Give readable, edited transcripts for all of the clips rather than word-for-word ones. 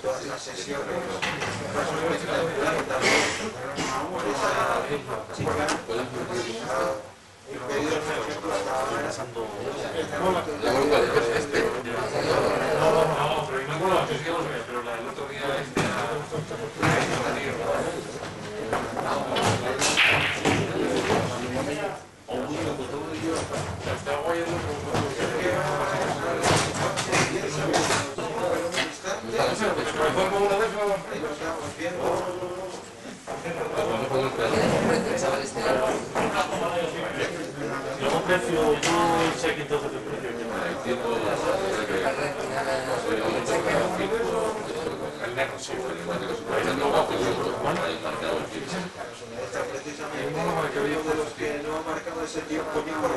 todas las sesiones, paso espectacular también por esa chica impedido, por ejemplo, hasta ahora. Pero la del otro día de los que no ha marcado ese tiempo ni por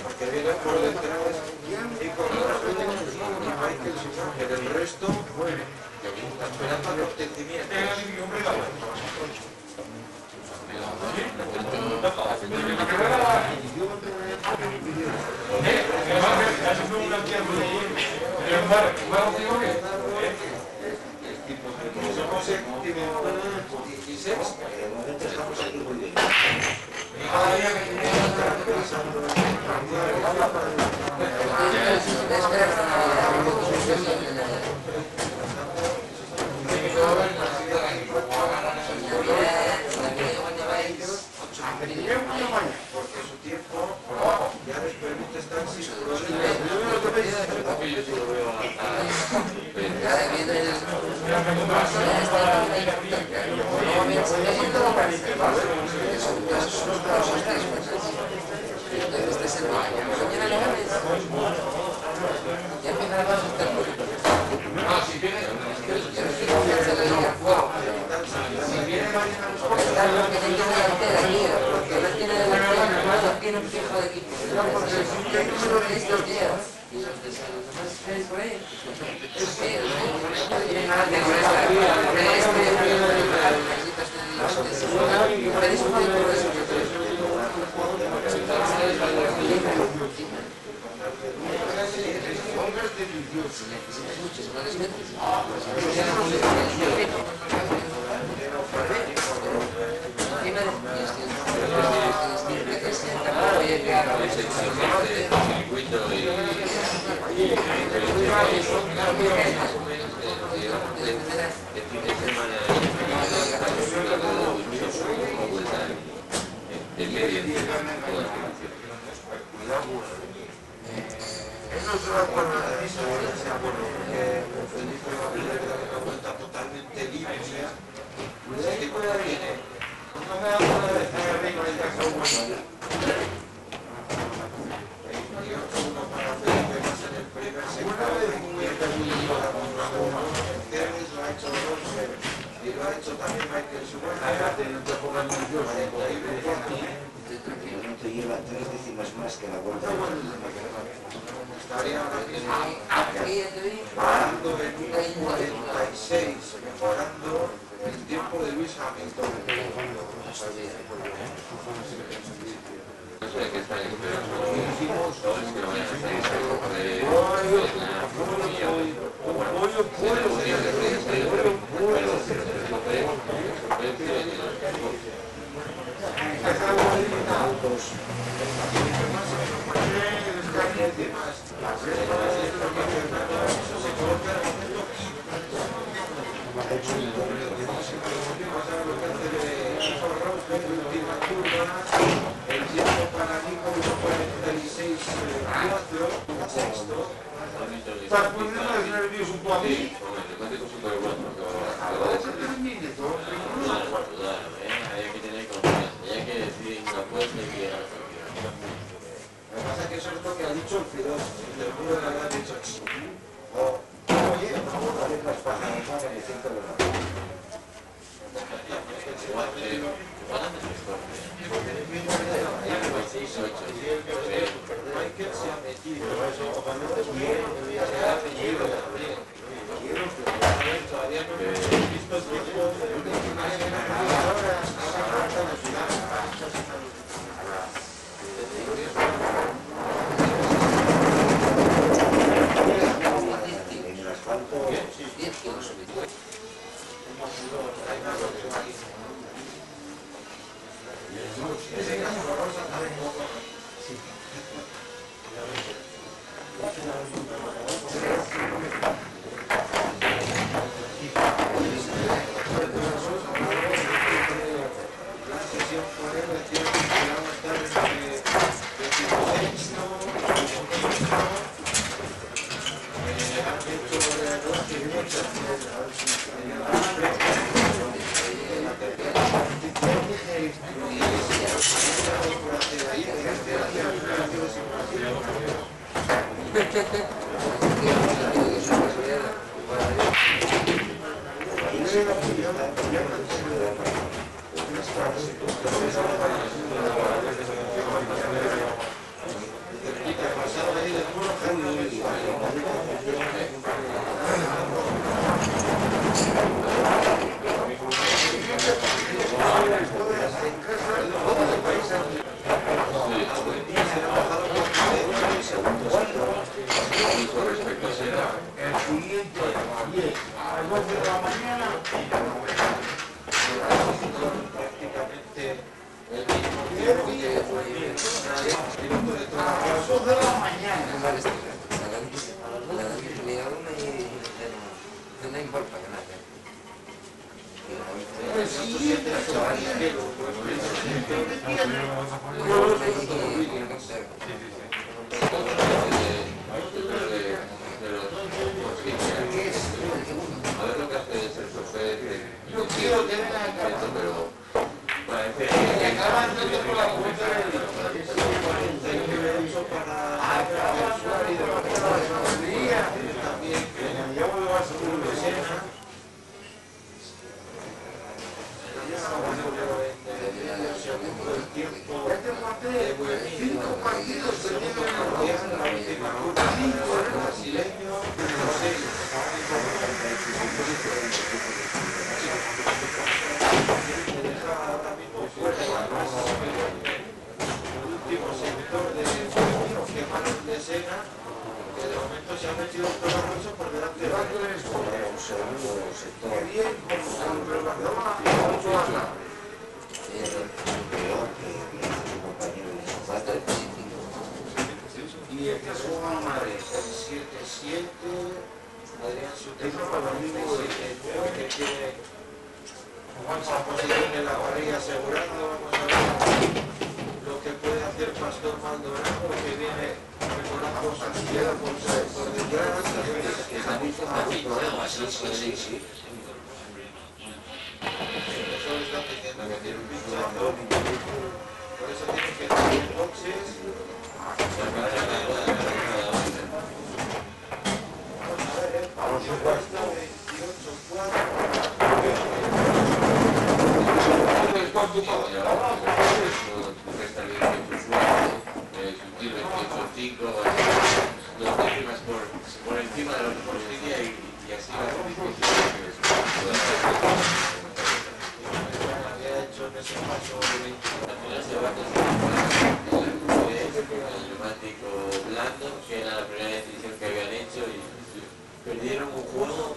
porque viene por detrás y con pero el resto está esperando el acontecimiento. Porque su tiempo ya les permite estar sin problemas. Tiene un fijo de equipo. Estos días. Y los de por ahí. Tienen nada que ver totalmente limpia. Y lo ha hecho también Michael Schumacher. No te lleva 3 décimas más que la vuelta. Estaría ahora mismo parando en 1:46, mejorando el tiempo de Lewis Hamilton. Sí, hombre, el neumático es súper bueno, acaba de salir. Hay que tener confianza, ya que decir una fuerza y que haga confianza. Lo que pasa es que eso es lo que ha dicho el filósofo, el muro de la edad ha dicho así. Oye, ¿Cuál es la página que me siento de la Igual antes mejor. Michael se ha metido. Todavía no hemos visto el tiempo en el asfalto? 10 kilos subir. No importa que nada. A ver lo que hace el chofer, yo quiero que venga el carro, pero parece que acaban de por la puerta y el que es Juan Madrid, 7-7, Adrián Sutero para los mismos que tiene esa posición en la parrilla asegurada. Vamos a ver lo que puede hacer Pastor Maldonado, que viene mejorando su izquierda por detrás. Que está muy problema, sí. Eso le están diciendo que tiene un pinchazo, por eso tiene que tener boxes. Por encima de la justicia y así Había hecho en ese paso el neumático blando, que era la primera decisión que habían hecho y perdieron un juego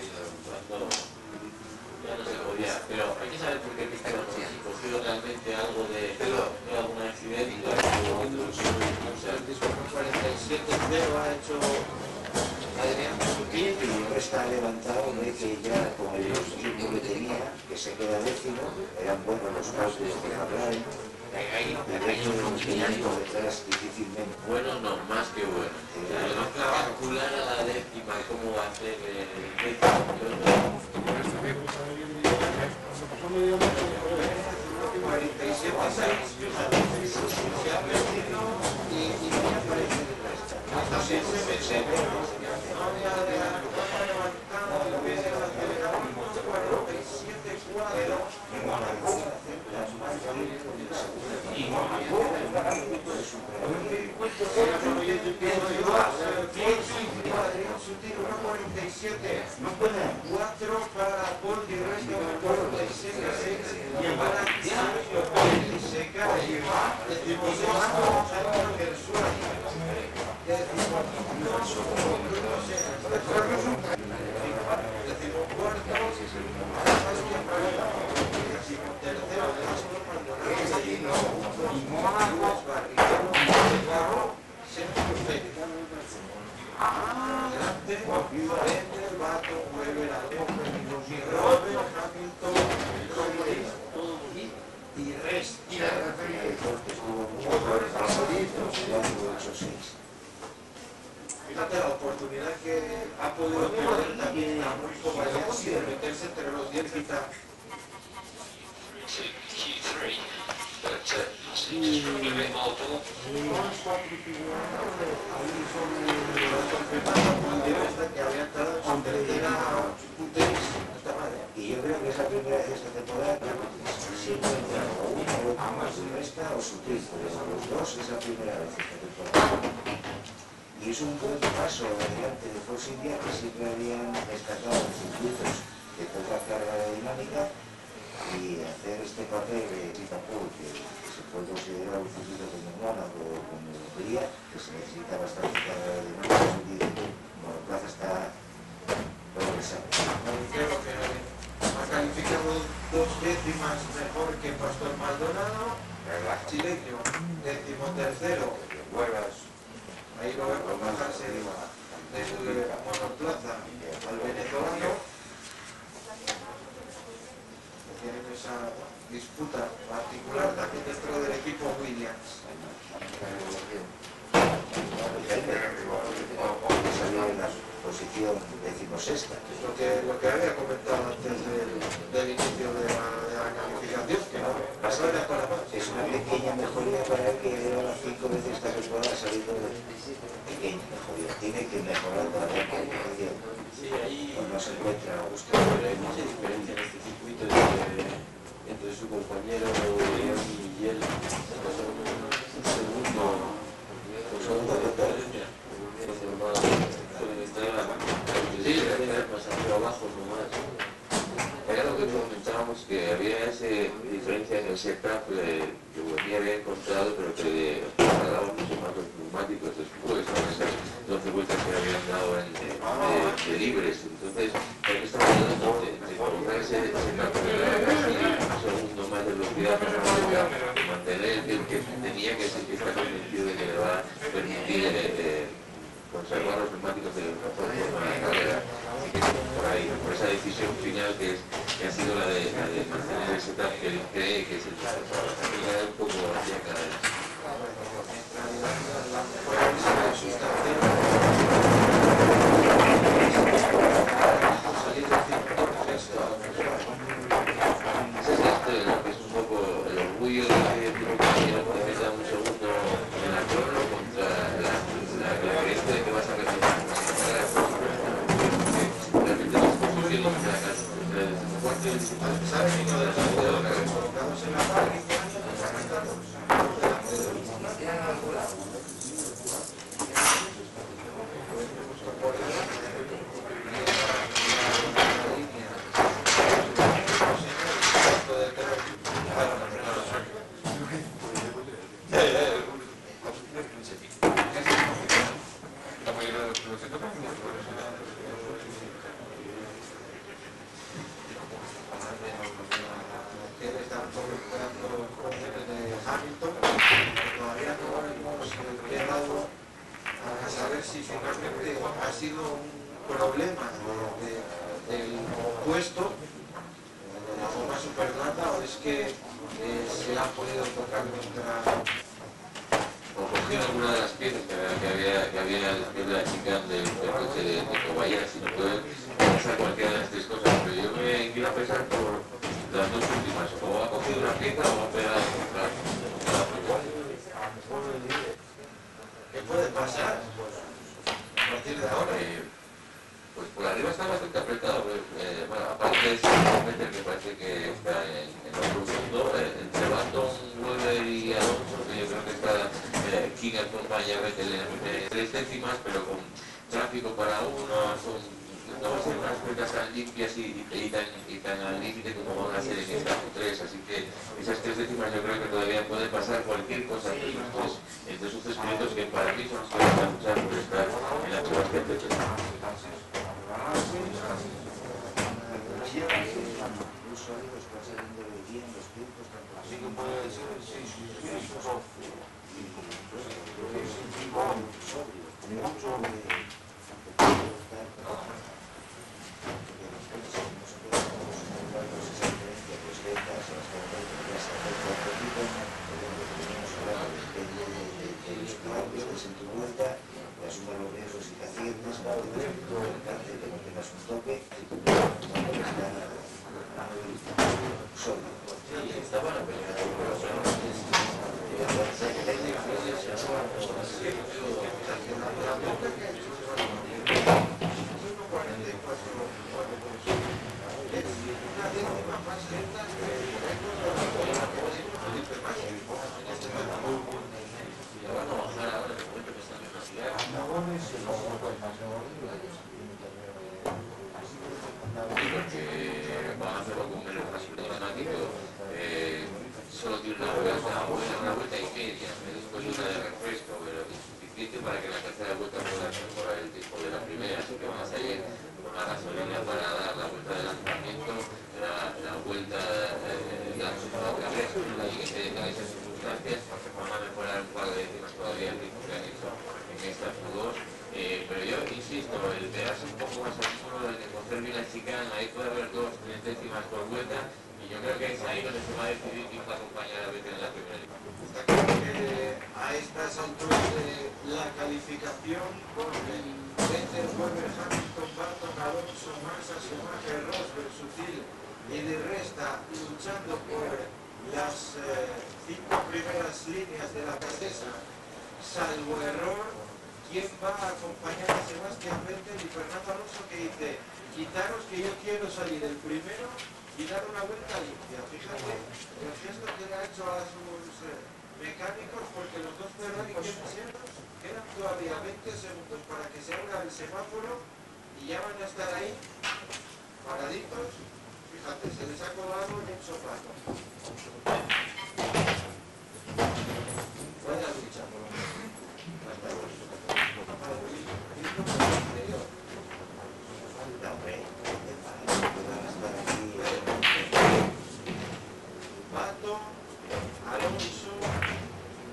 levantado de que ya con el ritmo que tenía, que se queda décimo, eran buenos los cálculos que hablaron, Hay y un funcionario detrás difícilmente. bueno, no, más que bueno. Calcular a la décima cómo va a ser el décimo. 47,6 se ha perdido y me aparece hasta se me no había levantado el pie del acelerador 47,4 4 para Paul y resto de 46 para se cae decimosexto Gersuari decimocuarto tercero y Rest y la fíjate la oportunidad que ha podido perder también a muy Kobayashi de meterse entre los 10 quizá. Que había estado en su tercera y yo creo que es la primera vez esta temporada que siempre entra o una o otra más de resta o su triple, pero los dos es la primera vez esta temporada. Y es un buen paso adelante de Force India, que siempre habían destacado en circuitos de poca carga dinámica, y hacer este papel de Pitapur, que se puede considerar un circuito como Mónaco o como Hungría, que se necesita bastante carga dinámica, el monoplaza está progresando. Creo que ha calificado 2 décimas mejor que Pastor Maldonado, chileño, 13º, ahí lo vemos bajarse del monoplaza al venezolano. Tienen esa disputa particular también dentro del equipo Williams. Salió en la posición 16ª. Lo que había comentado antes del inicio de la calificación, que no era para más. Es una pequeña mejoría para el que lleva 5 veces esta temporada saliendo de pequeña mejoría. Tiene que mejorar para la calificación. Sí, ahí No se encuentra a gusto. hay mucha diferencia en este circuito entre su compañero y él. Un segundo de diferencia. Pueden estar más arriba abajo nomás. Era lo que comentábamos, que había esa diferencia en el setup que Buemi había encontrado, pero que tardaba mucho más los neumáticos después, con esas 12 vueltas que habían dado de libres. Entonces, él estaba tratando de colocar ese setup que era casi un segundo más de velocidad para mantener el que tenía que estar convencido de que le va a permitir conservar los neumáticos de la forma de carrera. Así que por ahí, por esa decisión final que ha sido la de mantener ese setup que él cree que es el que va un poco hacia cada vez. Esa es la historia, ¿no? Que es un poco el orgullo de que tiene un compañero que te da un segundo en la crono contra la creencia de que vas a repetir realmente las posiciones de la casa. ¿Sabes? Uno de los colocados en la parrilla. Si finalmente ha sido un problema de puesto la goma super blanda o es que se ha podido tocar contra... O cogido alguna de las piezas que había en la piel de la chica del coche de Cobaya, si no puede pasar cualquiera de las tres cosas, pero yo me inclino a pensar por las dos últimas, o ha cogido una pieza o ha pegado contra la pieza. ¿Qué puede pasar a partir de ahora? Pues por arriba está bastante apretado, bueno, aparte de ese que parece que está en otro mundo, entre Baton, Weber y Alonso, que yo creo que está King acompaña a 3 décimas, pero con tráfico para uno, no va a ser unas vueltas tan limpias y tan al límite como van a ser en esta Q3, así que esas 3 décimas yo creo que todavía puede pasar cualquier cosa entre esos 3 pilotos que para mí son los que van a luchar por estar en la Sebastián Vettel. Así que puede ser, sí, solo tiene una vuelta y media, después una de refresco, pero insuficiente para que la tercera vuelta pueda mejorar el tiempo de la primera, así que van a salir con la gasolina para dar la vuelta de lanzamiento, la vuelta otra vez, en esas circunstancias, van a mejorar un par de décimas todavía el ritmo que han hecho en estas dos. Pero yo insisto, el pegarse un poco más al muro, el de coger bien la chicana, ahí puede haber 2 o 3 décimas por vuelta, y yo creo que es ahí donde se va a decidir quién va a acompañar a Vettel en la primera liga. Está claro que a estas alturas de la calificación, con el Vettel, Weber, Hamilton, Barton, Alonso, Massa, Schumacher, Rosberg, Sutil y de Resta luchando por las 5 primeras líneas de la cartesa, salvo error, ¿quién va a acompañar a Sebastián Vettel y Fernando Alonso, que dice, quitaros que yo quiero salir el primero y dar una vuelta limpia? Fíjate el gesto que le ha hecho a sus mecánicos, porque los dos Ferrari que pusieron quedan todavía 20 segundos para que se abra el semáforo y ya van a estar ahí paraditos. Fíjate, se les ha colado un sopapo. Buena lucha. Hasta luego. Baton, Alonso,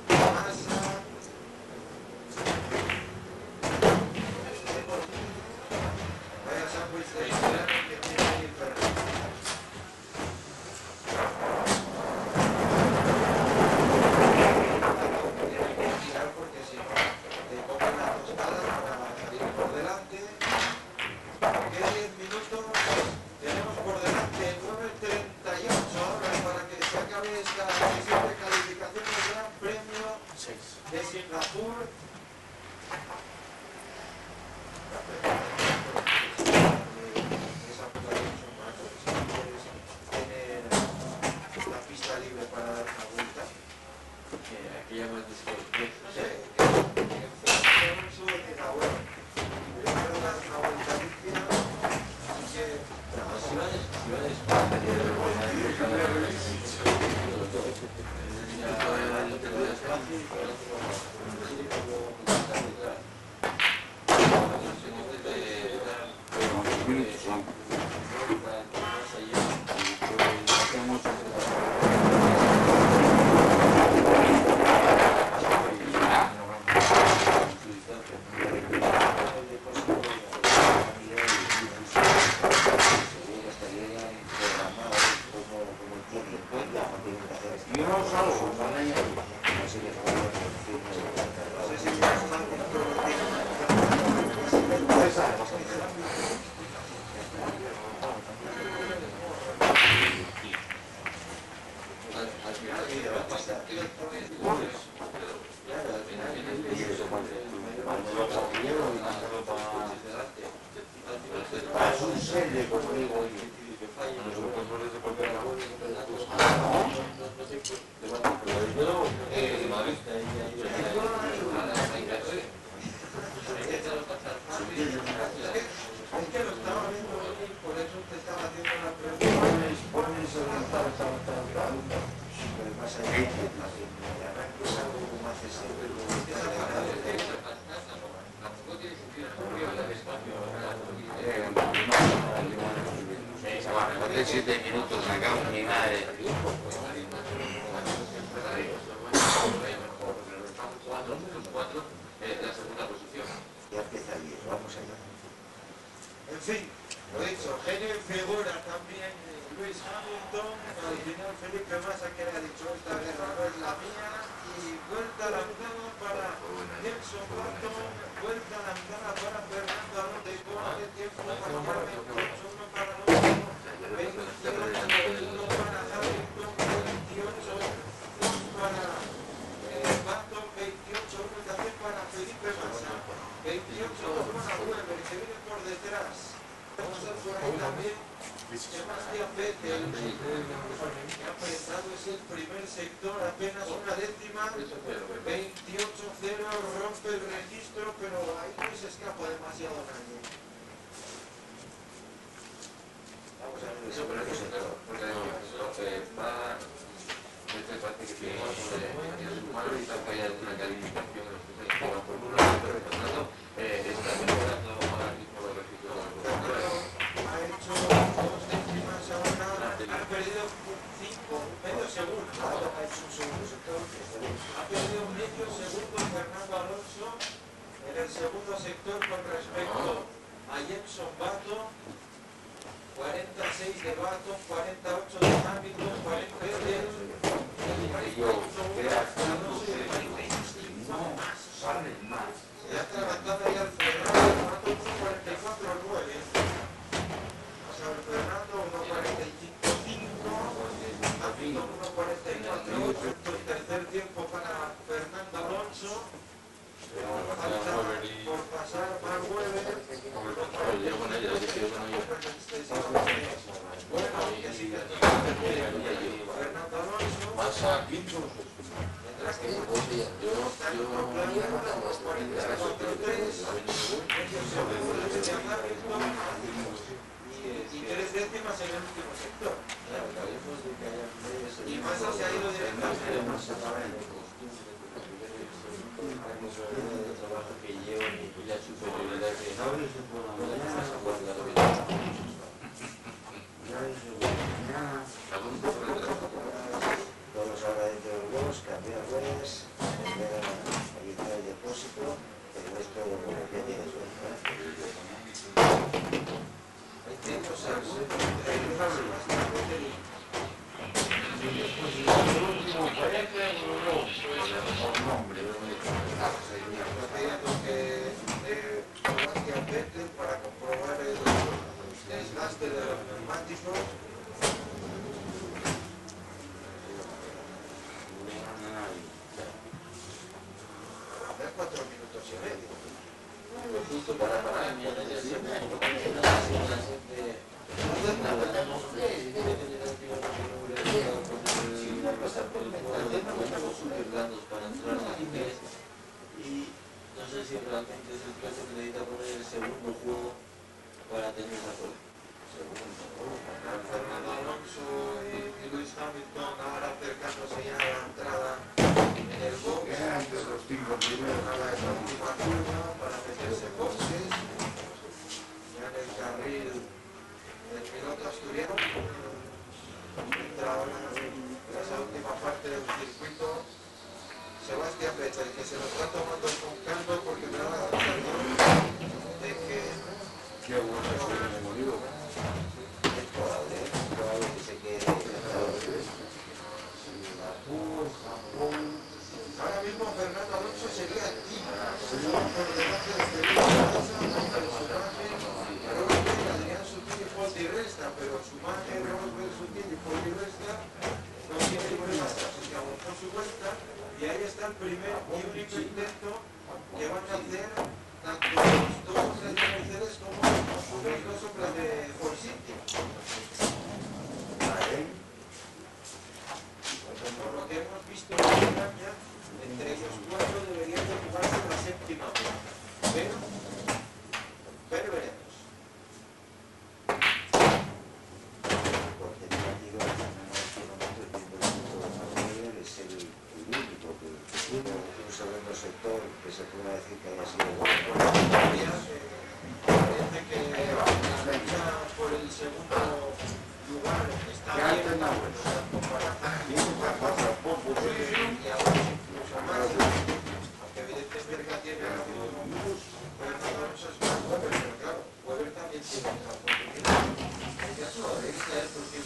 Massa, vaya sándwich de Ferrari que tiene ahí el Ferrari. Tiene que tirar porque si no te cogen la tostada para salir por delante. Que 10 minutos tenemos por delante, 9:38 ahora para que se acabe esta sesión de calificación del Gran Premio de Singapur. Esa puta mucho más, si quieres tener la pista libre para dar una vuelta. Aquella más después. Sí, un sube que está bueno. Primero dar una vuelta limpia, así que... Si va Es que lo estaba viendo venir, por eso te estaba haciendo la pregunta. Pones orientado, pero más allá de arranque es algo como hace siempre. Guarda, 7 minutos acá, ni nada de... la segunda posición. Ya empieza bien, vamos allá. En fin, lo dicho, genio figura también Lewis Hamilton, al final Felipe Massa que le ha dicho esta guerra no es la mía, y vuelta lanzada para Jenson Button, vuelta lanzada para Fernando Alonso, de tiempo para 28 para Alonso, 21 para Hamilton, 28 para Button, 28 también para Felipe Massa, 28 para Weber, que viene por detrás. Vamos a ver por ahí también Sebastián Vettel, que ha apretado, es el primer sector, apenas una décima, 28-0, rompe el registro, pero ahí no se escapa demasiado nadie. Vamos a ver el Eso, pero segundo eso, sector. porque va... Este parte que tenemos en su mano y está fallando una calificación en los que va por uno, pero por tanto está mejorando ahora mismo los registros. Ha hecho 2 décimas ahora, ha perdido medio segundo. Ahora ha hecho un segundo sector. Ha perdido medio segundo Fernando Alonso en el segundo sector con respecto a Jenson Button, 46 de Button, 48 de Hamilton, 40 de Vettel, ya está levantando ahí al Fernando, Button 1.44.9. Vamos a ver Fernando, 1.45.5, Hamilton 1.44.8, el tercer tiempo para Fernando Alonso. Falta por pasar Mark Webber. Bueno, que sigue Fernando Alonso. Mientras que está en otro plano, 44-3, medio segundo de Hamilton y 3 décimas en el último sector. Y Massa se ha ido directamente. El trabajo que llevan y la superioridad que Todos ahora dentro del box, cambiar ruedas, ahí está el depósito, el resto de lo que tiene suelto. Hay 5 segundos entre Sebastián Vettel y Sebastián Vettel para comprobar el desgaste de los neumáticos. Ya 4 minutos y medio. justo para y no sé si realmente es el caso que necesita poner el segundo juego para tener la cosa. Fernando Alonso y Lewis Hamilton ahora acercándose ya a la entrada en el box. Los 5 primeros a la última curva para meterse en boxes. Ya en el carril del piloto asturiano. Entra ahora en esa última parte del circuito Sebastián Vettel, que se lo está tomando con calma porque me da la sensación de que Es probable que se quede. ahora mismo Fernando Alonso sería activo por delante de Felipe Massa, Robert Adrián Sutil y Paul Di Resta, pero Schumacher, Robert Sutil y Paul Di Resta no tienen problemas, así que aguantó su vuelta y ahí está el primer y único intento que van a hacer tanto los dos hombres de Mercedes como los dos hombres de Force India. Por lo que hemos visto en España, entre ellos cuatro deberían de jugarse la séptima plaza. Pero veremos. Porque el partido en este momento entiendo que es el único que tiene un segundo sector que se pueda decir que haya sido bueno. Parece que la lucha por el segundo lugar está bien, y ahora incluso más, aunque evidentemente tiene Fernando Alonso es más joven, pero claro, Weber también tiene esa oportunidad. Ya solo de este es porque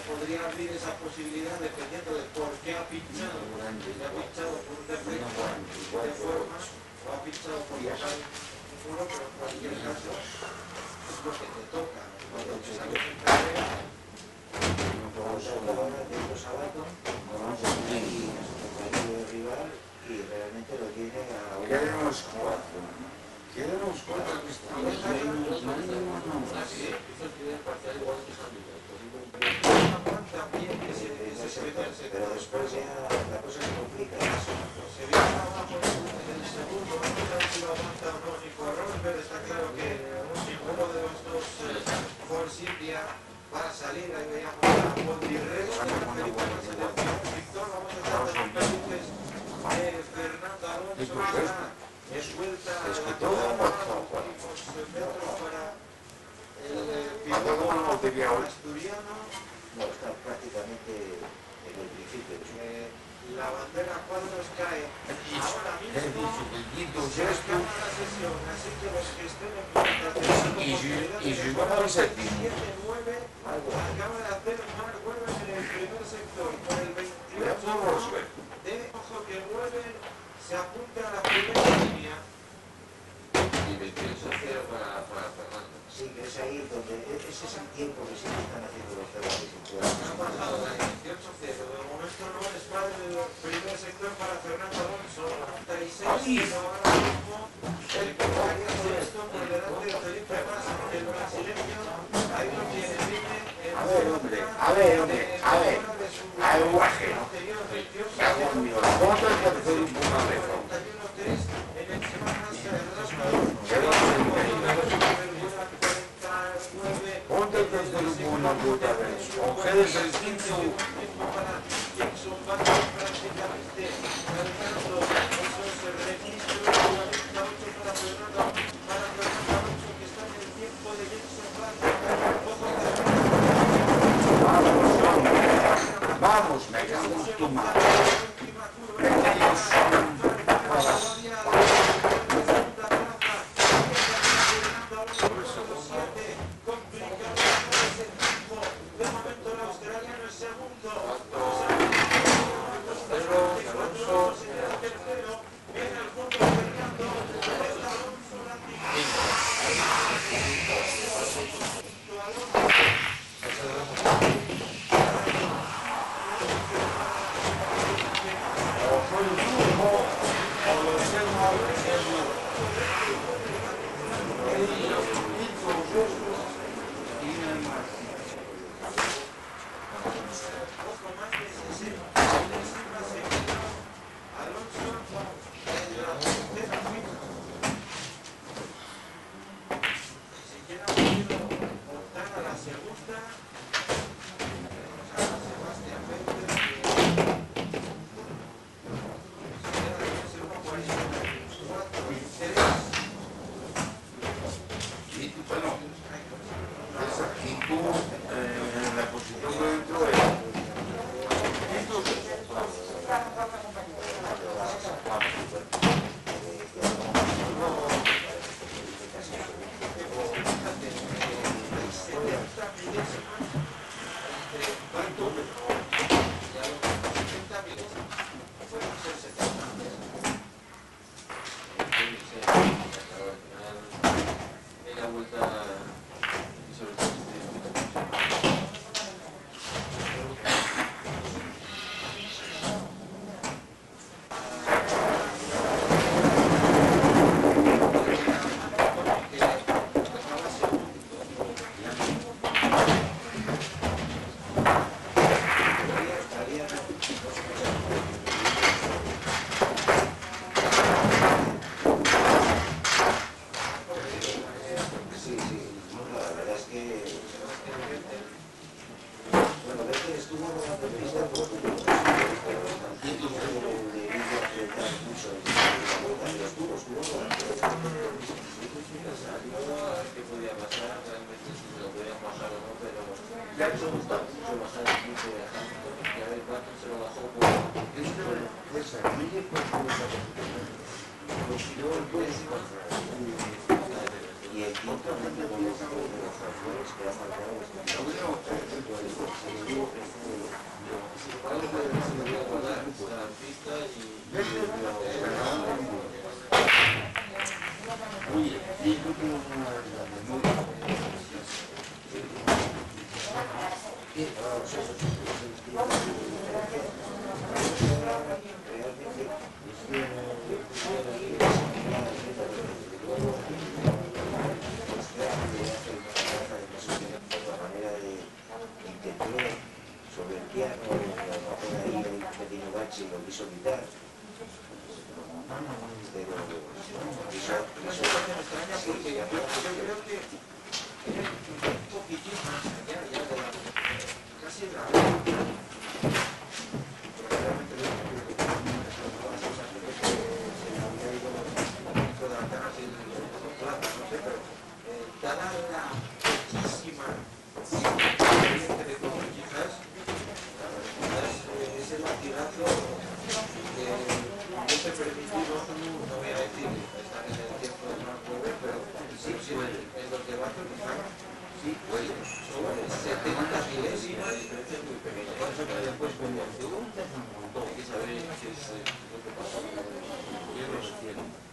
podría abrir esa posibilidad dependiendo de por qué ha pinchado. Si ha pinchado por un defecto de forma o ha pinchado por tocar un muro, pero en cualquier caso es lo que te toca. Cuando te sales en carrera, y realmente lo tiene a una... Queremos cuatro que estamos pero después ya la cosa se complica. se viene abajo en el segundo, no sé si lo aguanta o no Nico Rosberg. Está claro que ninguno de los dos Force India va a salir. Ahí veíamos a Montirrey, Víctor, vamos a estar los pendientes de Fernando Alonso, que suelta para el piloto asturiano. No, está prácticamente en el principio. La bandera cuadros cae ahora mismo. Se acaba la sesión, así que los que estén en puerta de 7-9 acaba de hacer Mark Webber en el primer sector por el 28 de ojo que Webber se apunta a la primera línea. Y 28-0 para Fernando. Sí, que es ahí donde ese es el tiempo que sí están haciendo los Ferraris. Ha bajado a 28-0. De momento no es para el primer sector para Fernando Alonso. 36, ahora mismo el que estaría sexto por delante de Felipe Massa, el brasileño. Ahí lo tiene, viene en a ver, guaje. ¿Cuánto es que hacer un poco de eso? 41-3 en el semana ¿Cuánto es que hacer una puta vez? Mujeres el 15. para Jackson Button prácticamente alcanzando esos registros. 48 para Fernando Alonso, que está en el tiempo de Jackson Button. Vamos, me cago en tu madre. estuvo rodando pista por ¿Qué podía pasar? Realmente si lo podían bajar o no, pero ya eso gusta mucho bajar el tiempo de bajar. Y a ver cuánto se lo bajó por... Y el quinto también de los jugadores que ha marcado sobre el piano, por ahí un pequeño bache y lo quiso quitar. Pero Yo creo que un poquitín más allá ya de la... casi la... dada la poquísima experiencia de todo, quizás ese latigazo que se permitido, no voy a decir que están en el tiempo de más poder, pero sí, en los debates quizás sí, son 70 milésimas, diferencias muy pequeñas. Por eso que después como hay que saber qué es lo que pasa. Yo no entiendo.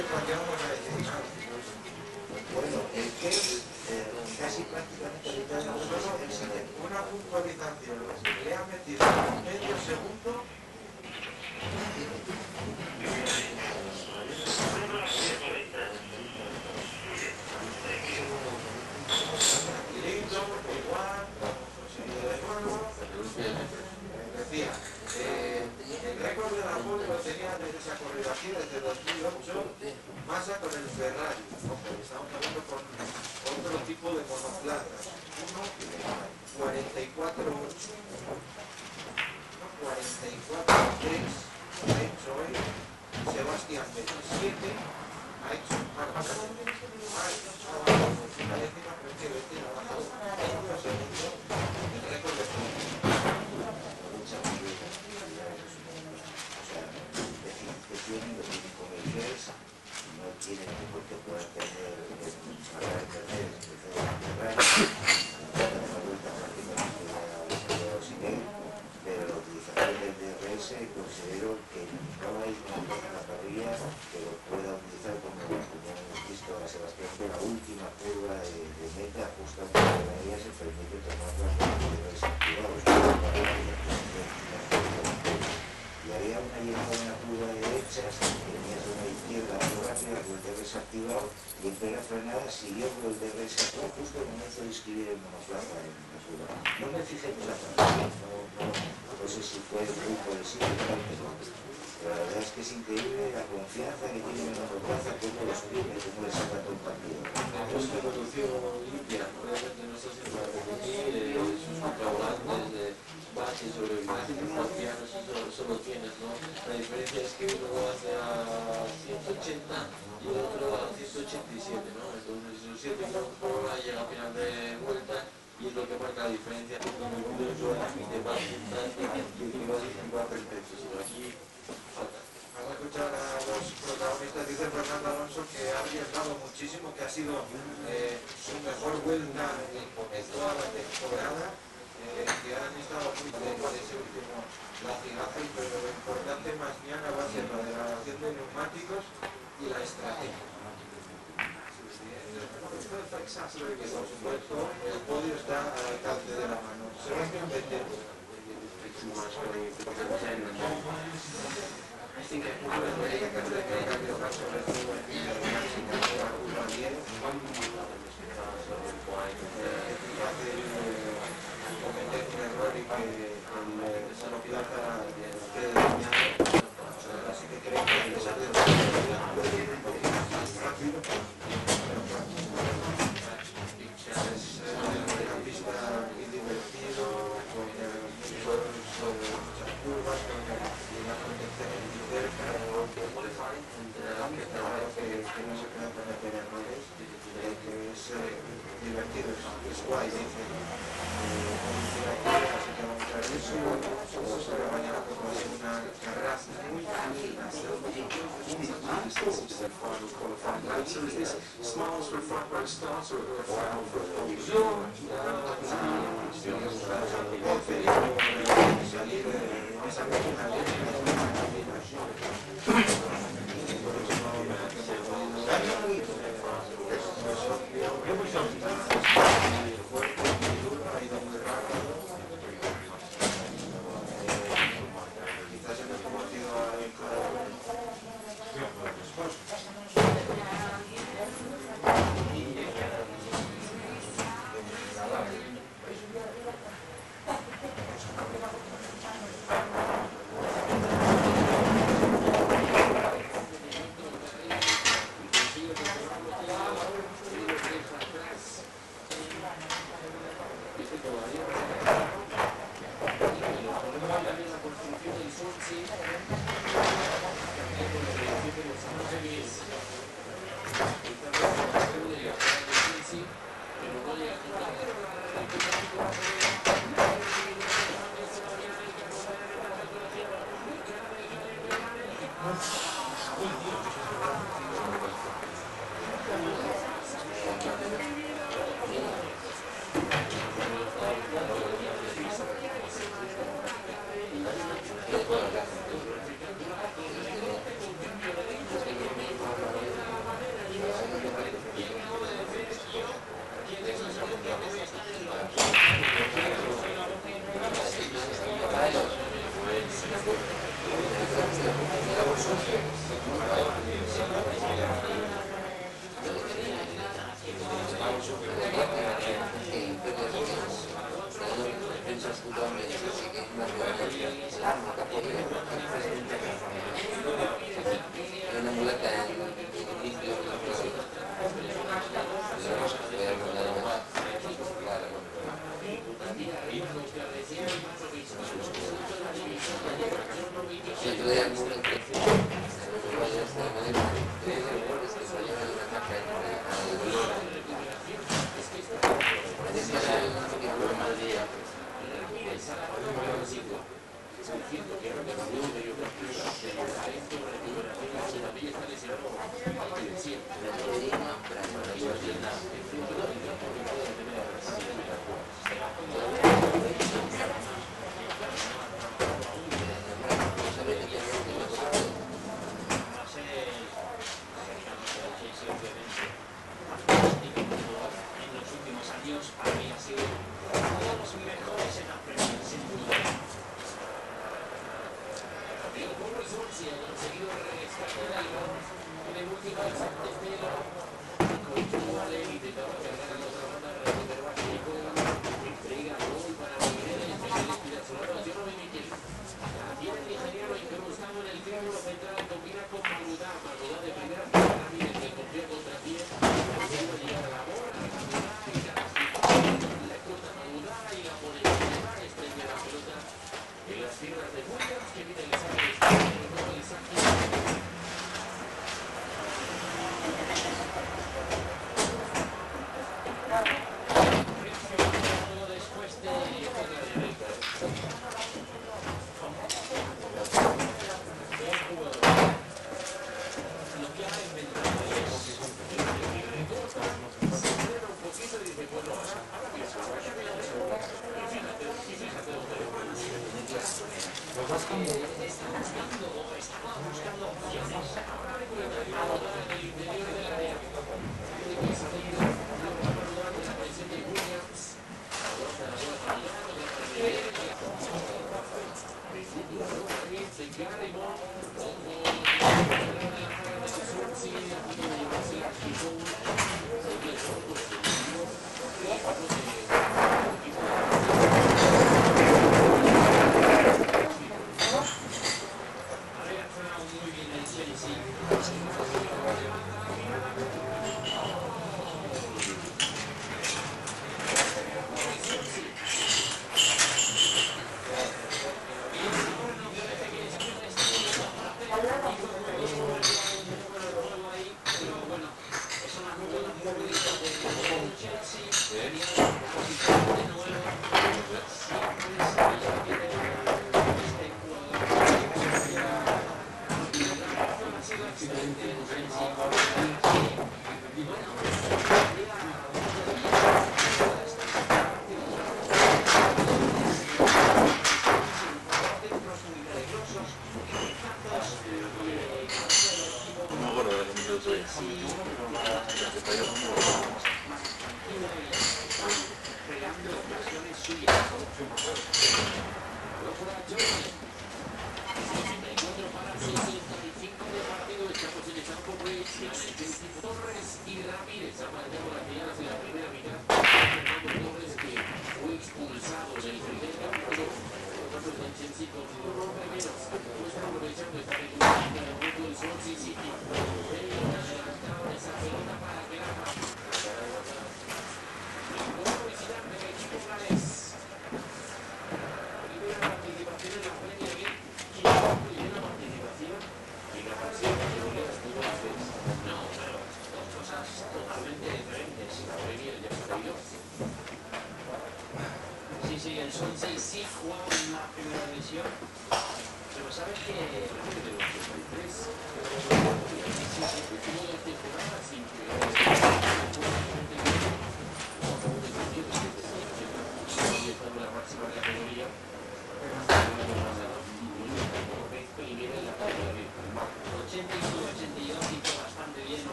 que planteamos a decir, Bueno, el que es casi prácticamente ahorita solo el siguiente. una puntualización, le ha metido medio segundo. Tranquilito, igual, conseguido de nuevo. Decía, el récord de la pole lo tenía desde esa corrida aquí, desde 2008, Massa con el Ferrari. Ojo, estamos hablando con otro tipo de monoplazas. 1.44.8. 1.44.3 ha hecho hoy Sebastián 27, ha hecho una décima, pero que ha bajado medio segundo el récord de puntos. Tienen los inconvenientes, no tienen por qué puedan tener para entender la vuelta prácticamente sin él, pero la utilización del DRS considero que no hay una cosa en la parrilla que lo pueda utilizar como hemos visto a Sebastián de la última curva de meta, justo antes de la guía se permite tomar las DRS activados. Y había una llegada en la curva de derechas, tenías una izquierda muy rápida con el DRS activado y en plena frenada siguió con el DRS activado justo en el momento de escribir el monoplaza en la curva. No me fijé en la pantalla, no sé si fue muy por el sitio, pero la verdad es que es increíble la confianza que tiene el monoplaza, cómo lo exprime, cómo le saca todo el partido. Es una conducción limpia, realmente no está haciendo la repetir, sus contravolantes de base sobre imagen, confianza, solo tienes, ¿no? La diferencia es que uno va hacia 180 y el otro a 187, ¿no? Entonces esos 7 kilómetros por hora llega a final de vuelta y es lo que marca la diferencia entre el piloto de más puntas y el que va perfecto. Aquí falta. Vamos a escuchar a los protagonistas. Dice Fernando Alonso que ha arriesgado muchísimo, que ha sido su mejor vuelta en toda la temporada, que han estado muy de ese último latigazo, pero lo importante mañana va a ser la degradación de neumáticos y la estrategia. Que por supuesto el podio está al alcance de la mano. Sebastián Vettel. Cometer un error y que el monoplaza quede dañado. Así que creo que a pesar de lo que un poquito más rápido, es una pista muy divertido, con muchas curvas, con la contención muy cerca, que no se pueden cometer errores, que es divertido, es guay, dice. Así que vamos a ver eso, sobre mañana pues va a ser una carrera muy tranquila. So is this smiles for front row starts or a frown for a pole? Salir en esa misma quizás hemos conocido a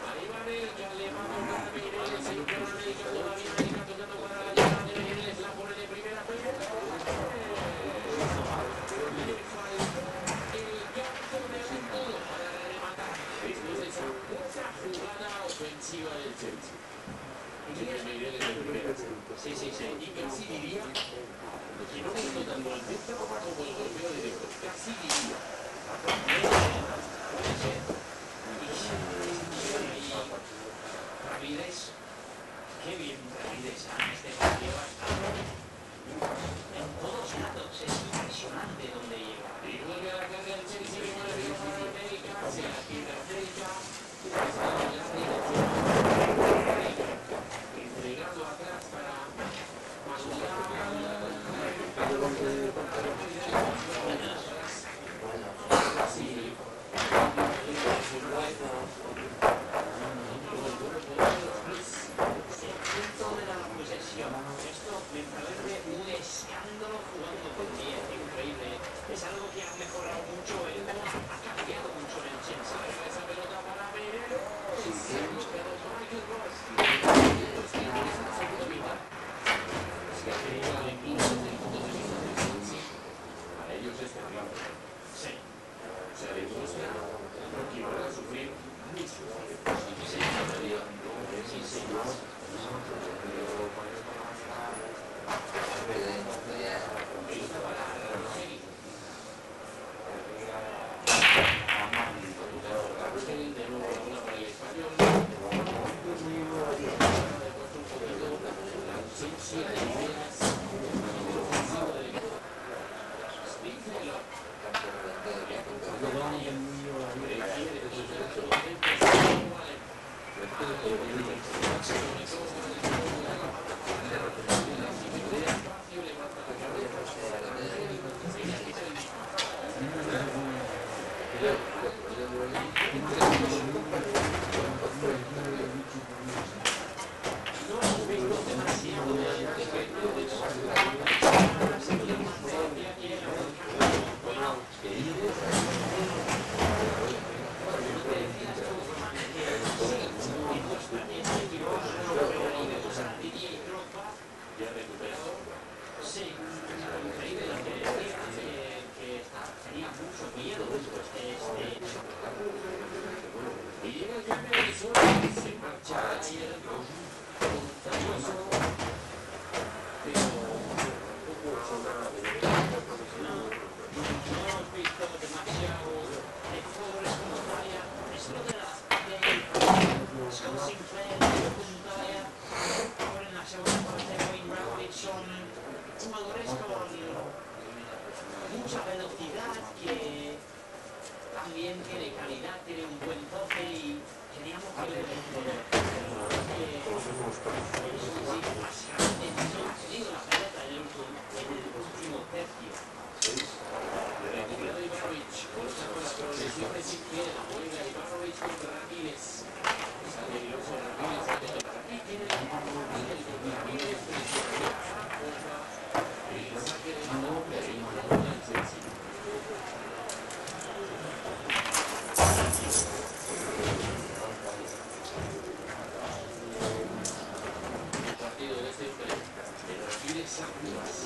Ahí va Bale, que le va a tocar a Miguel, se queda Sí, sí, sí. Y casi diría, que no me tan golpista como el golpeo directo. Casi diría. Puede ser. Rapidez. Qué bien rapidez a este partido ha estado. En todos lados. Es impresionante donde llega. Y vuelve a la carga del Chelsea. Y vuelve a la América. Hacia la izquierda América. Está en la dirección. Entregando atrás para esto me parece un escándalo jugando con 10, increíble. Es algo que ha mejorado mucho, ha cambiado mucho en el Chelsea. Esa pelota para Pereira. Para ellos es terrible. Sí. Se demuestra que van a sufrir mucho. Sí, sí. Mucha velocidad, que también tiene calidad, tiene un buen toque y teníamos que ver el todo. Ha tenido la pelota en el último tercio. Recuperado Ivanovic, corta con la progresión de izquierda, vuelve a Ivanovic con Ramírez. Es peligroso Ramírez, aquí tiene Ramírez, el saque de la nombre y el Chelsea. El partido de este hombre, de Ramírez Sánchez.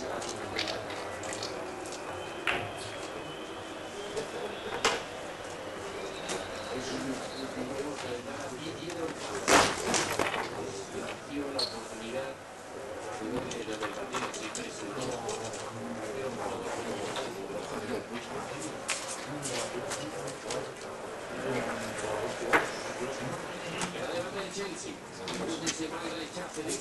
La oportunidad del partido siempre es uno. Levanta el Chelsea. Se va a rechace de